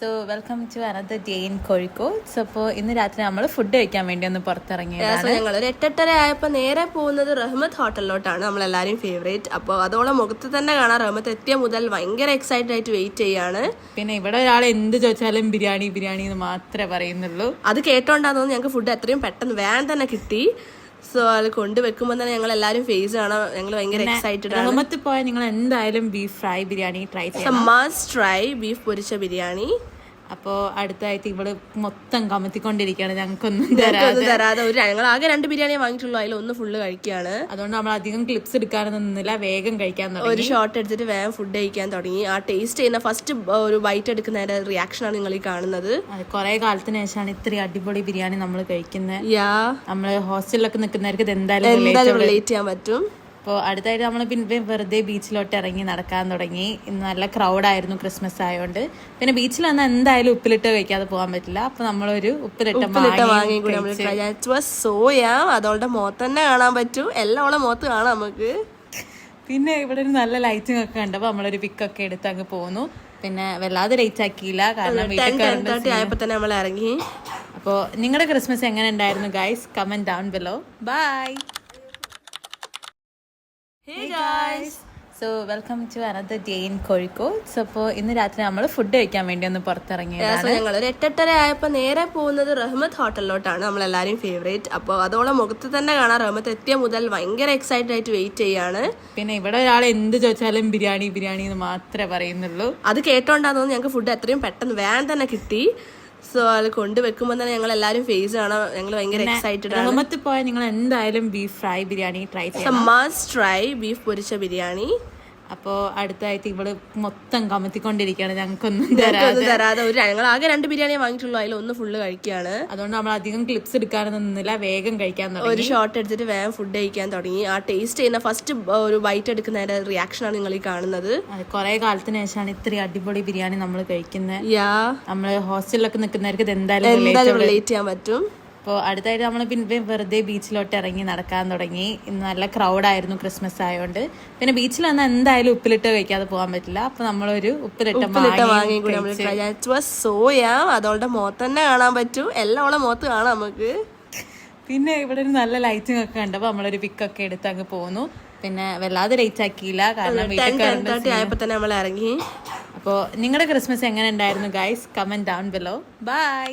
So welcome to another day in Kozhikode. So അപ്പോൾ ഇന്ന് രാത്രി നമ്മൾ ഫുഡ് കഴിക്കാൻ വേണ്ടി ഒന്ന് പുറത്തിറങ്ങിയതാണ്. ഞങ്ങൾ ഒരു 8:30 ആയപ്പോൾ നേരെ പോകുന്നത് റഹ്മത്ത് ഹോട്ടലിലോട്ടാണ്, നമ്മളെല്ലാവരും ഫേവറേറ്റ്. അപ്പോൾ അതോളം മുഖത്ത് തന്നെ കാണാം, റഹ്മത്ത് എത്തിയ മുതൽ ഭയങ്കര എക്സൈറ്റഡ് ആയിട്ട് വെയിറ്റ് ചെയ്യാണ്. പിന്നെ ഇവിടെ ഒരാൾ എന്ത് ചോദിച്ചാലും ബിരിയാണി ബിരിയാണി എന്ന് മാത്രമേ പറയുന്നുള്ളൂ. അത് കേട്ടോണ്ടാന്ന് ഞങ്ങൾക്ക് ഫുഡ് എത്രയും പെട്ടെന്ന് വേഗം തന്നെ കിട്ടി. സോ അത് കൊണ്ടുവെക്കുമ്പോൾ തന്നെ ഞങ്ങൾ എല്ലാവരും ഫേസ് കാണാം, ഞങ്ങൾ ഭയങ്കര എക്സൈറ്റഡ് ആണ്. റഹ്മത്ത് പോയാൽ നിങ്ങൾ എന്തായാലും ബീഫ് ഫ്രൈ ബിരിയാണി ട്രൈ ചെയ്യണം. മസ്റ്റ് ട്രൈ ബീഫ് പൊരിച്ച ബിരിയാണി. അപ്പോൾ അടുത്തായിട്ട് ഇവള് മൊത്തം കമത്തിക്കൊണ്ടിരിക്കുകയാണ്, ഞങ്ങൾക്കൊന്നും തരാതെ. ഞങ്ങൾ ആകെ 2 ബിരിയാണിയെ വാങ്ങിയിട്ടുള്ളൂ, അതിലൊന്ന് ഫുള്ള് കഴിക്കുകയാണ്. അതുകൊണ്ട് നമ്മൾ അധികം ക്ലിപ്സ് എടുക്കാനൊന്നും നിന്നില്ല, വേഗം കഴിക്കാൻ തുടങ്ങി. ഒരു ഷോട്ട് എടുത്തിട്ട് വേഗം ഫുഡ് കഴിക്കാൻ തുടങ്ങി. ആ ടേസ്റ്റ് ചെയ്യുന്ന ഫസ്റ്റ് ഒരു ബൈറ്റ് എടുക്കുന്നതിന്റെ റിയാക്ഷനാണ് നിങ്ങൾ ഈ കാണുന്നത്. കുറെ കാലത്തിന് ശേഷമാണ് ഇത്രയും അടിപൊളി ബിരിയാണി നമ്മൾ കഴിക്കുന്നത്. നമ്മള് ഹോസ്റ്റലിലൊക്കെ നിൽക്കുന്നവർക്ക് ഇത് എന്തായാലും റിലേറ്റ് ചെയ്യാൻ പറ്റും. അപ്പോൾ അടുത്തായിട്ട് നമ്മൾ പിന്നെ വെറുതെ ബീച്ചിലോട്ട് ഇറങ്ങി നടക്കാൻ തുടങ്ങി. ഇന്ന് നല്ല ക്രൗഡായിരുന്നു, ക്രിസ്മസ് ആയതുകൊണ്ട്. പിന്നെ ബീച്ചിൽ വന്നാൽ എന്തായാലും ഉപ്പിലിട്ട് കഴിക്കാതെ പോകാൻ പറ്റില്ല. അപ്പോൾ നമ്മളൊരു ഉപ്പിലിട്ട സോയാ അതോളുടെ മുഖത്ത് തന്നെ കാണാൻ പറ്റും, എല്ലാം മുഖത്ത് കാണാം നമുക്ക്. പിന്നെ ഇവിടെ ഒരു നല്ല ലൈറ്റിംഗ് ഒക്കെ കണ്ടപ്പോൾ നമ്മളൊരു പിക്കൊക്കെ എടുത്ത് അങ്ങ് പോന്നു. പിന്നെ വല്ലാതെ ലേറ്റ് ആക്കിയില്ല, കാരണം 10:30 ആയപ്പോൾ തന്നെ നമ്മൾ ഇറങ്ങി. അപ്പോൾ നിങ്ങളുടെ ക്രിസ്മസ് എങ്ങനെ ഉണ്ടായിരുന്നു guys? Comment down below. Bye. Hey guys. So welcome to another day in Kozhikode. So അപ്പോൾ ഇന്ന് രാത്രി നമ്മൾ ഫുഡ് കഴിക്കാൻ വേണ്ടി ഒന്ന് പുറത്തിറങ്ങിയതാണ്. ഞങ്ങൾ ഒരു 8:30 ആയപ്പോൾ നേരെ പോകുന്നത് റഹ്മത്ത് ഹോട്ടലിലോട്ടാണ്, നമ്മളെല്ലാവരും ഫേവറേറ്റ്. അപ്പോൾ അതോളം മുഖത്ത് തന്നെ കാണാം, റഹ്മത്ത് എത്തിയ മുതൽ ഭയങ്കര എക്സൈറ്റഡ് ആയിട്ട് വെയിറ്റ് ചെയ്യാണ്. പിന്നെ ഇവിടെ ഒരാൾ എന്ത് ചോദിച്ചാലും ബിരിയാണി ബിരിയാണി എന്ന് മാത്രമേ പറയുന്നുള്ളൂ. അത് കേട്ടോണ്ടാന്ന് ഞങ്ങൾക്ക് ഫുഡ് എത്രയും പെട്ടെന്ന് വേഗം തന്നെ കിട്ടി. സോ അത് കൊണ്ടുവെക്കുമ്പോൾ തന്നെ ഞങ്ങൾ എല്ലാവരും ഫേസ് കാണാം, ഞങ്ങൾ ഭയങ്കര എക്സൈറ്റഡ് ആണ്. റഹ്മത്ത് പോയാൽ നിങ്ങൾ എന്തായാലും ബീഫ് ഫ്രൈ ബിരിയാണി ട്രൈ ചെയ്യണം. മസ്റ്റ് ട്രൈ ബീഫ് പൊരിച്ച ബിരിയാണി. അപ്പോൾ അടുത്തായിട്ട് ഇവള് മൊത്തം കമത്തിക്കൊണ്ടിരിക്കുകയാണ്, ഞങ്ങൾക്കൊന്നും തരാതെ. ഞങ്ങൾ ആകെ 2 ബിരിയാണിയെ വാങ്ങിയിട്ടുള്ളൂ, അതിലൊന്ന് ഫുള്ള് കഴിക്കുകയാണ്. അതുകൊണ്ട് നമ്മൾ അധികം ക്ലിപ്സ് എടുക്കാനൊന്നും നിന്നില്ല, വേഗം കഴിക്കാൻ തുടങ്ങി. ഒരു ഷോട്ട് എടുത്തിട്ട് വേഗം ഫുഡ് കഴിക്കാൻ തുടങ്ങി. ആ ടേസ്റ്റ് ചെയ്യുന്ന ഫസ്റ്റ് ഒരു ബൈറ്റ് എടുക്കുന്നതിന്റെ റിയാക്ഷനാണ് നിങ്ങൾ ഈ കാണുന്നത്. കുറെ കാലത്തിന് ശേഷമാണ് ഇത്രയും അടിപൊളി ബിരിയാണി നമ്മൾ കഴിക്കുന്നത്. നമ്മള് ഹോസ്റ്റലിലൊക്കെ നിൽക്കുന്നവർക്ക് ഇത് എന്തായാലും റിലേറ്റ് ചെയ്യാൻ പറ്റും. അപ്പോൾ അടുത്തായിട്ട് നമ്മൾ പിന്നെ വെറുതെ ബീച്ചിലോട്ട് ഇറങ്ങി നടക്കാൻ തുടങ്ങി. ഇന്ന് നല്ല ക്രൗഡായിരുന്നു, ക്രിസ്മസ് ആയതുകൊണ്ട്. പിന്നെ ബീച്ചിൽ വന്നാൽ എന്തായാലും ഉപ്പിലിട്ട് കഴിക്കാതെ പോകാൻ പറ്റില്ല. അപ്പോൾ നമ്മളൊരു ഉപ്പിലിട്ട സോയാ അതോളുടെ മുഖത്ത് തന്നെ കാണാൻ പറ്റും, എല്ലാം മുഖത്ത് കാണാം നമുക്ക്. പിന്നെ ഇവിടെ ഒരു നല്ല ലൈറ്റിംഗ് ഒക്കെ കണ്ടപ്പോൾ നമ്മളൊരു പിക്കൊക്കെ എടുത്ത് അങ്ങ് പോന്നു. പിന്നെ വല്ലാതെ ലേറ്റ് ആക്കിയില്ല, കാരണം 10:30 ആയപ്പോൾ തന്നെ നമ്മൾ ഇറങ്ങി. അപ്പോൾ നിങ്ങളുടെ ക്രിസ്മസ് എങ്ങനെ ഉണ്ടായിരുന്നു guys? Comment down below. By.